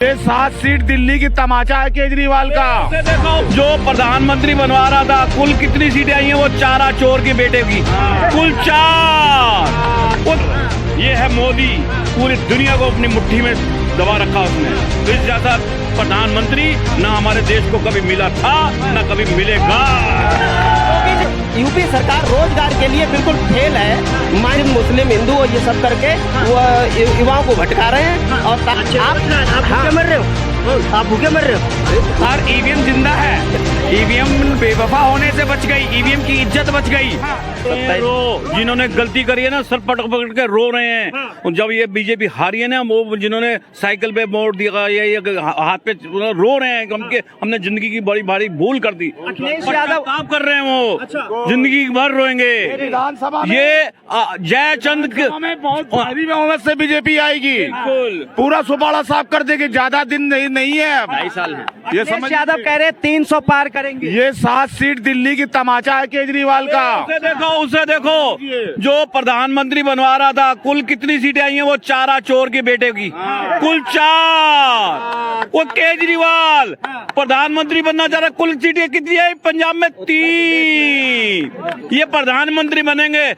ये 7 सीट दिल्ली की तमाचा है केजरीवाल का। देखो जो प्रधानमंत्री बनवा रहा था, कुल कितनी सीटें आई हैं? वो चारा चोर के बेटे की, कुल 4। ये है मोदी, पूरी दुनिया को अपनी मुट्ठी में दबा रखा उसने। तो इस जैसा प्रधानमंत्री ना हमारे देश को कभी मिला था, ना कभी मिलेगा। यूपी सरकार रोजगार के लिए बिल्कुल फेल है। माइनर मुस्लिम हिंदू और ये सब करके वो युवाओं को भटका रहे हैं। और आप भूखे मर रहे हो, आप भूखे मर रहे हो। और ईवीएम जिंदा है, ईवीएम बेवफा होने से बच गई, ईवीएम की इज्जत बच गई। जिन्होंने गलती करी है ना, सर पटक पकड़ के रो रहे हैं। जब ये बीजेपी हारी है ना, वो जिन्होंने साइकिल पे मोड़ दिया या हाथ पे रो रहे हैं कि हमने जिंदगी की बड़ी भारी भूल कर दी। अखिलेश यादव काम कर रहे हैं वो, जिंदगी भर रोएंगे। विधानसभा में ये जयचंद में बहुत भारी बहुमत से बीजेपी आएगी, पूरा सुबाड़ा साफ कर देगी। ज्यादा दिन नहीं है, 2.5 साल में। ये अखिलेश यादव कह रहे 300 पार करेंगे। ये 7 सीट दिल्ली की तमाचा है केजरीवाल का। उसे देखो जो प्रधानमंत्री बनवा रहा था, कुल कितनी सीटें आई हैं? वो चारा चोर के बेटे की, कुल 4। वो केजरीवाल प्रधानमंत्री बनना चाह रहा, कुल सीटें कितनी आई? पंजाब में 3। ये प्रधानमंत्री बनेंगे,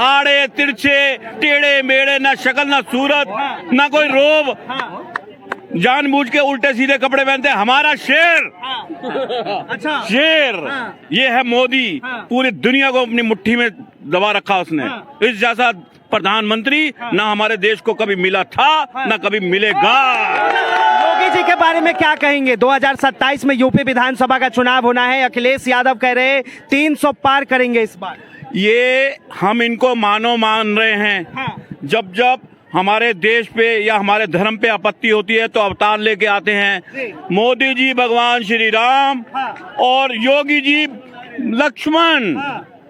आड़े तिरछे टेढ़े मेढ़े, ना शक्ल ना सूरत ना कोई रोब, जानबूझ के उल्टे सीधे कपड़े पहनते हैं। हमारा शेर, शेर ये है मोदी, पूरी दुनिया को अपनी मुट्ठी में दबा रखा उसने। इस जैसा प्रधानमंत्री ना हमारे देश को कभी मिला था, ना कभी मिलेगा। योगी जी के बारे में क्या कहेंगे? 2027 में यूपी विधानसभा का चुनाव होना है। अखिलेश यादव कह रहे 300 पार करेंगे इस बार। ये हम इनको मानो मान रहे हैं। जब जब हमारे देश पे या हमारे धर्म पे आपत्ति होती है तो अवतार लेके आते हैं। मोदी जी भगवान श्री राम और योगी जी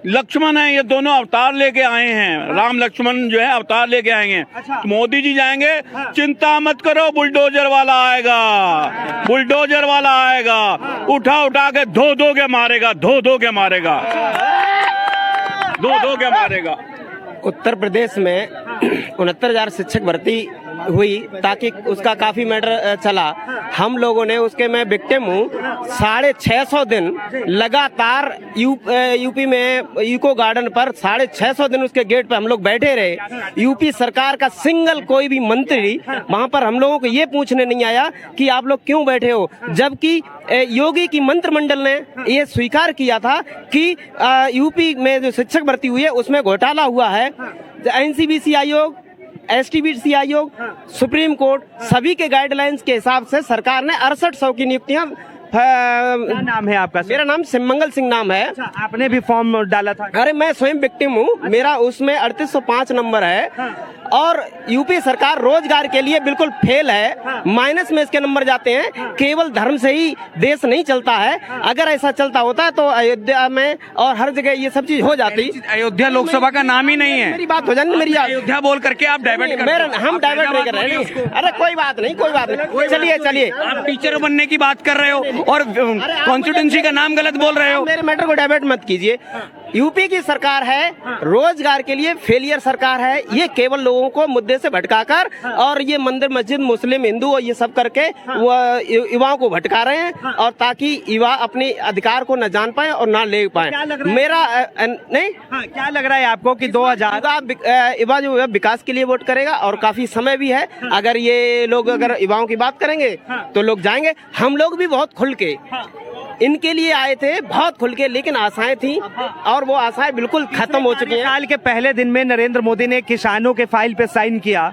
लक्ष्मण है। ये दोनों अवतार लेके आए हैं। राम लक्ष्मण जो है अवतार लेके आएंगे। तो मोदी जी जाएंगे, चिंता मत करो, बुलडोजर वाला आएगा, बुलडोजर वाला आएगा, उठा के धो के मारेगा, धो के मारेगा, धो के मारेगा। उत्तर प्रदेश में 69,000 शिक्षक भर्ती हुई, ताकि उसका काफी मैटर चला। हम लोगों ने उसके, मैं विक्टिम हूँ, 650 दिन लगातार यूपी में इको गार्डन पर 650 दिन उसके गेट पर हम लोग बैठे रहे। यूपी सरकार का सिंगल कोई भी मंत्री वहां पर हम लोगों को ये पूछने नहीं आया कि आप लोग क्यों बैठे हो, जबकि योगी की मंत्रिमंडल ने ये स्वीकार किया था कि यूपी में जो शिक्षक भर्ती हुई है उसमें घोटाला हुआ है। एनसीबीसी आयोग, एसटीबीसी आयोग, सुप्रीम कोर्ट, सभी के गाइडलाइंस के हिसाब से सरकार ने 6800 की नियुक्तियां। क्या नाम है आपका? मेरा नाम सिमंगल सिंह नाम है। अच्छा, आपने भी फॉर्म डाला था? अरे मैं स्वयं विक्टिम हूँ। मेरा उसमें 3805 नंबर है। और यूपी सरकार रोजगार के लिए बिल्कुल फेल है। माइनस में इसके नंबर जाते हैं। केवल धर्म से ही देश नहीं चलता है। अगर ऐसा चलता होता तो अयोध्या में और हर जगह ये सब चीज हो जाती। अयोध्या लोकसभा का नाम ही नहीं है। मेरी बात हो जानी, मेरी अयोध्या बोल करके आप डाइवर्ट कर रहे हैं। हम डाइवर्ट नहीं कर रहे हैं। अरे कोई बात नहीं, कोई बात नहीं। चलिए आप टीचर बनने की बात कर रहे हो और कॉन्स्टिट्यूंसी का नाम गलत बोल रहे हो। मेरे मैटर को डाइवर्ट मत कीजिए। यूपी की सरकार है, रोजगार के लिए फेलियर सरकार है। ये केवल लोगों को मुद्दे से भटकाकर और ये मंदिर मस्जिद मुस्लिम हिंदू और ये सब करके वो युवाओं को भटका रहे हैं, और ताकि युवा अपने अधिकार को न जान पाए और ना ले पाए। मेरा नहीं, क्या लग रहा है आपको कि 2000 युवा जो है विकास के लिए वोट करेगा, और काफी समय भी है। अगर ये लोग अगर युवाओं की बात करेंगे तो लोग जाएंगे। हम लोग भी बहुत खुल के इनके लिए आए थे, बहुत खुल के, लेकिन आशाएं थी और वो आशाएं बिल्कुल खत्म हो चुकी हैं। साल के पहले दिन में नरेंद्र मोदी ने किसानों के फाइल पे साइन किया,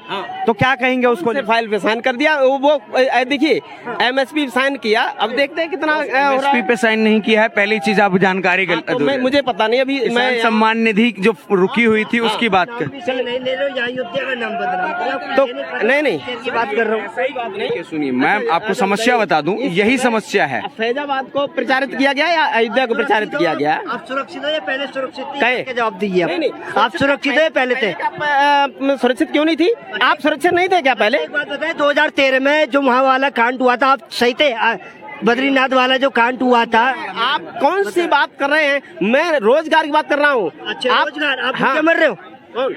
तो क्या कहेंगे उसको? फाइल पे साइन कर दिया। वो देखिए एमएसपी साइन किया, अब देखते हैं कितना एमएसपी पे साइन नहीं किया है। पहली चीज आप जानकारी तो मुझे पता नहीं। अभी मैं सम्मान निधि जो रुकी हुई थी उसकी बात कर, तो नहीं बात कर रहा हूँ। सही बात नहीं। सुनिए, मैं आपको समस्या बता दूं, यही समस्या है। फैजाबाद को प्रचारित किया गया या अयोध्या को प्रचारित किया गया? आप सुरक्षित हो या पहले सुरक्षित थे? कहे जवाब दीजिए। नहीं, आप सुरक्षित हो या पहले थे? सुरक्षित क्यों नहीं थी? आप सुरक्षित नहीं थे क्या पहले? एक बात बताएं, 2013 में जो वहाँ वाला कांड हुआ था, आप सही थे? बद्रीनाथ वाला जो कांड हुआ था, आप कौन सी बात कर रहे हैं? मैं रोजगार की बात कर रहा हूँ। अच्छा, रोजगार। आप भूखे मर रहे हो,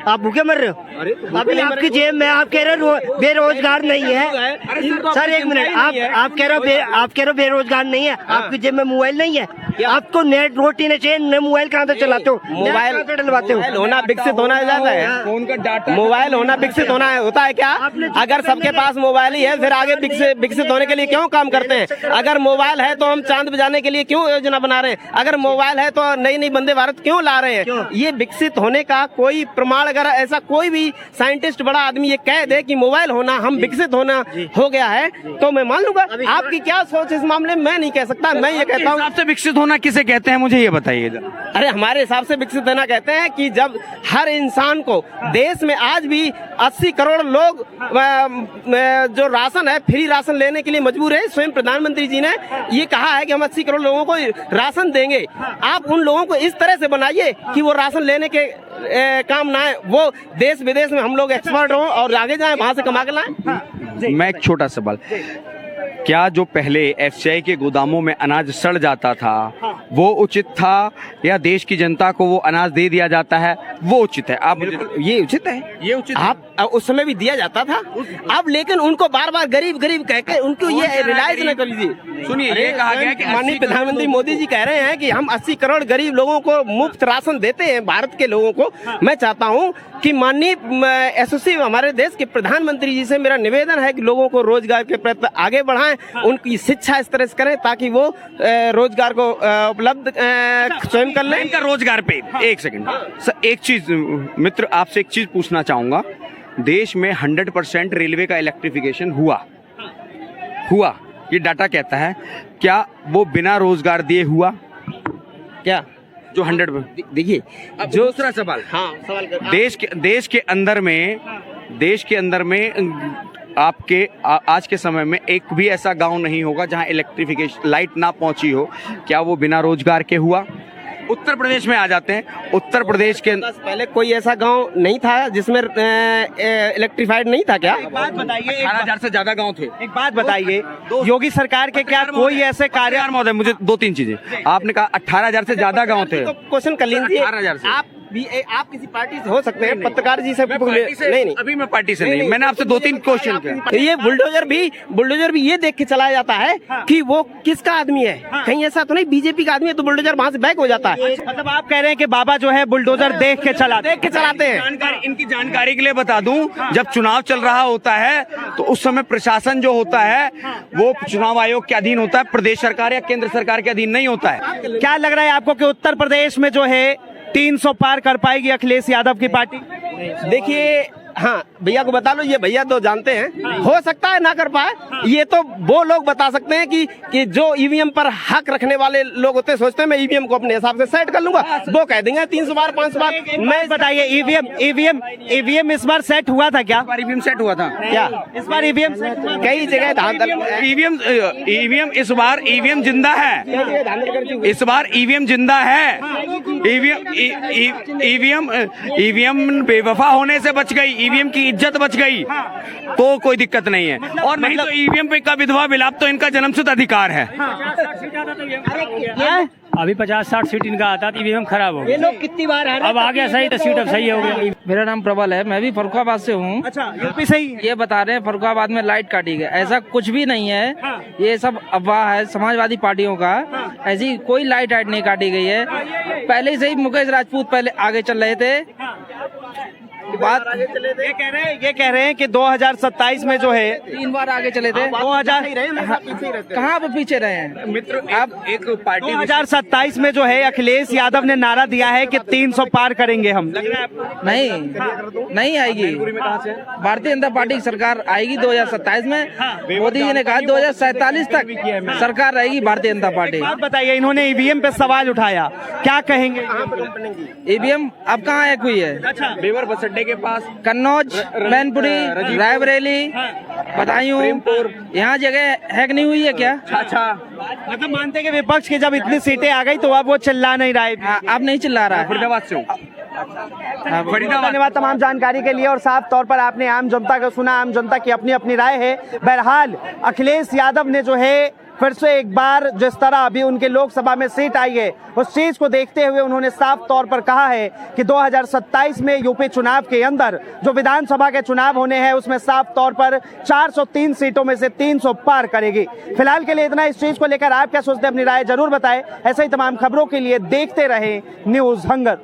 आप भूखे मर रहे हो। अभी आपकी जेब में आप कह रहे हो बेरोजगार नहीं है। सर एक मिनट, आप कह रहे हो बेरोजगार नहीं है, आपकी जेब में मोबाइल नहीं है। आपको नेट रोटी नहीं चाहिए, न मोबाइल कहाँ से चलाते हो, मोबाइल कहाँ से डलवाते हो। होना विकसित होना जाता है, फोन का डाटा मोबाइल होना विकसित होना होता है क्या? अगर सबके पास मोबाइल ही है फिर आगे विकसित होने के लिए क्यों काम करते हैं? अगर मोबाइल है तो हम चांद पे जाने के लिए क्यों योजना बना रहे हैं? अगर मोबाइल है तो नई नई वंदे भारत क्यों ला रहे हैं? ये विकसित होने का कोई प्रमाण, अगर ऐसा कोई भी साइंटिस्ट बड़ा आदमी ये कह दे कि मोबाइल होना हम विकसित होना हो गया है तो मैं मान लूंगा। आपकी क्या सोच इस मामले में मैं नहीं कह सकता। मैं ये कहता हूँ हिसाब से विकसित होना किसे कहते हैं, मुझे ये बताइए जरा। अरे हमारे हिसाब से विकसित होना कहते हैं कि जब हर इंसान को, देश में आज भी 80 करोड़ लोग जो राशन है फ्री राशन लेने के लिए मजबूर है। स्वयं प्रधानमंत्री जी ने ये कहा है कि हम 80 करोड़ लोगों को राशन देंगे। आप उन लोगों को इस तरह से बनाइए कि वो राशन लेने के काम ना आए, वो देश विदेश में हम लोग एक्सपर्ट हों और आगे जाएं, वहां से कमा के लाएं। मैं एक छोटा सवाल, क्या जो पहले एफसीआई के गोदामों में अनाज सड़ जाता था वो उचित था, या देश की जनता को वो अनाज दे दिया जाता है वो उचित है? आप ये उचित है, ये उचित आप उस समय भी दिया जाता था। अब लेकिन उनको बार बार गरीब गरीब कह के उनको ये रिलाइज न कर लीजिए। सुनिए, ये कहा गया कि माननीय प्रधानमंत्री मोदी जी कह रहे हैं कि हम 80 करोड़ गरीब लोगों को मुफ्त राशन देते हैं, भारत के लोगों को। मैं चाहता हूँ कि माननीय एसओसी हमारे देश के प्रधानमंत्री जी से मेरा निवेदन है कि लोगों को रोजगार के प्रति आगे बढ़ाएं, उनकी शिक्षा इस तरह से करें ताकि वो रोजगार को उपलब्ध स्वयं कर लें। इनका रोजगार पे एक सेकंड सर, एक चीज मित्र आपसे एक चीज पूछना चाहूंगा। देश में 100% रेलवे का इलेक्ट्रिफिकेशन हुआ, ये डाटा कहता है। क्या वो बिना रोजगार दिए हुआ? क्या जो 100 देखिए जो दूसरा सवाल, हाँ सवाल कर, देश के अंदर में आपके आज के समय में एक भी ऐसा गांव नहीं होगा जहां इलेक्ट्रिफिकेशन लाइट ना पहुंची हो। क्या वो बिना रोजगार के हुआ? उत्तर प्रदेश में आ जाते हैं। उत्तर प्रदेश के पहले कोई ऐसा गांव नहीं था जिसमें इलेक्ट्रीफाइड नहीं था क्या? एक बात बताइए, 18,000 से ज्यादा गांव थे। एक बात बताइए, योगी सरकार के क्या कोई ऐसे कार्य? यार महोदय, मुझे 2-3 चीजें, आपने कहा 18,000 से ज्यादा गांव थे। क्वेश्चन कर लीजिए, 18,000 से। आप किसी पार्टी से हो सकते हैं, पत्रकार जी से नहीं, अभी मैं पार्टी से नहीं, मैंने आपसे 2-3 क्वेश्चन किया। ये बुलडोजर भी ये देख के चलाया जाता है कि वो किसका आदमी है। कहीं ऐसा तो नहीं बीजेपी का आदमी है तो बुलडोजर वहां से बैक हो जाता है। मतलब आप कह रहे हैं कि बाबा जो है बुलडोजर देख के चलाते हैं। इनकी जानकारी के लिए बता दूं, जब चुनाव चल रहा होता है तो उस समय प्रशासन जो होता है वो चुनाव आयोग के अधीन होता है, प्रदेश सरकार या केंद्र सरकार के अधीन नहीं होता है। क्या लग रहा है आपको कि उत्तर प्रदेश में जो है 300 पार कर पाएगी अखिलेश यादव की पार्टी? देखिए, हाँ भैया को बता लो, ये भैया तो जानते हैं, हो सकता है ना कर पाए। ये तो वो लोग बता सकते हैं कि जो ईवीएम पर हक रखने वाले लोग होते हैं, सोचते हैं मैं ईवीएम को अपने हिसाब से सेट कर लूंगा, वो कह देंगे 300 बार 500 बार। मैं बताइए, ईवीएम इस बार सेट हुआ था क्या? ईवीएम सेट हुआ था क्या इस बार ईवीएम कई जगह धांधल, ईवीएम इस बार ईवीएम जिंदा है। इस बार ईवीएम जिंदा है। ईवीएम बेवफा होने से बच गई, ईवीएम की इज्जत बच गई तो कोई दिक्कत नहीं है। और नहीं तो ईवीएम पे का विधवा विलाप तो इनका जन्मसिद्ध अधिकार है। अभी 50-60 सीट इनका आता था, ईवीएम खराब हो गया। ये लोग कितनी बार हारे? अब आ गया सही तो सीट अब सही हो गया। मेरा नाम प्रबल है, मैं भी फर्रुखाबाद से हूँ। अच्छा, यूपी से ही? ये बता रहे हैं फर्रुखाबाद में लाइट काटी गई, ऐसा कुछ भी नहीं है। ये सब अफवाह है समाजवादी पार्टियों का। ऐसी कोई लाइट नहीं काटी गई है। पहले से ही मुकेश राजपूत पहले आगे चल रहे थे। बात ये कह रहे हैं कि 2027 में जो है 3 बार आगे चले थे। 2000 कहाँ पर पीछे रहे हैं मित्र? आप एक पार्टी 2027 में जो है अखिलेश यादव ने नारा दिया है कि 300 पार करेंगे हम। नहीं आएगी। भारतीय जनता पार्टी की सरकार आएगी 2027 में। मोदी जी ने कहा 2047 तक सरकार रहेगी भारतीय जनता पार्टी। बात बताइए, इन्होंने ईवीएम पे सवाल उठाया, क्या कहेंगे? ईवीएम अब कहाँ है? कोई है? अच्छा, बेवर बस अड्डे के पास, कन्नौज, मैनपुरी, रायबरेली, बदायूं, यहाँ जगह हैक नहीं हुई है क्या? अच्छा, मतलब मानते हैं कि विपक्ष की जब इतनी सीटें आ गई तो अब वो चिल्ला नहीं रहा है। अब नहीं चिल्ला रहा है। फरीदाबाद से हूँ। धन्यवाद तमाम जानकारी के लिए। और साफ तौर पर आपने आम जनता को सुना, आम जनता की अपनी अपनी राय है। बहरहाल अखिलेश यादव ने जो है फिर से एक बार जिस तरह अभी उनके लोकसभा में सीट आई है उस चीज को देखते हुए उन्होंने साफ तौर पर कहा है कि 2027 में यूपी चुनाव के अंदर जो विधानसभा के चुनाव होने हैं उसमें साफ तौर पर 403 सीटों में से 300 पार करेगी। फिलहाल के लिए इतना। इस चीज को लेकर आप क्या सोचते हैं, अपनी राय जरूर बताएं। ऐसे ही तमाम खबरों के लिए देखते रहे न्यूज़ हंगर।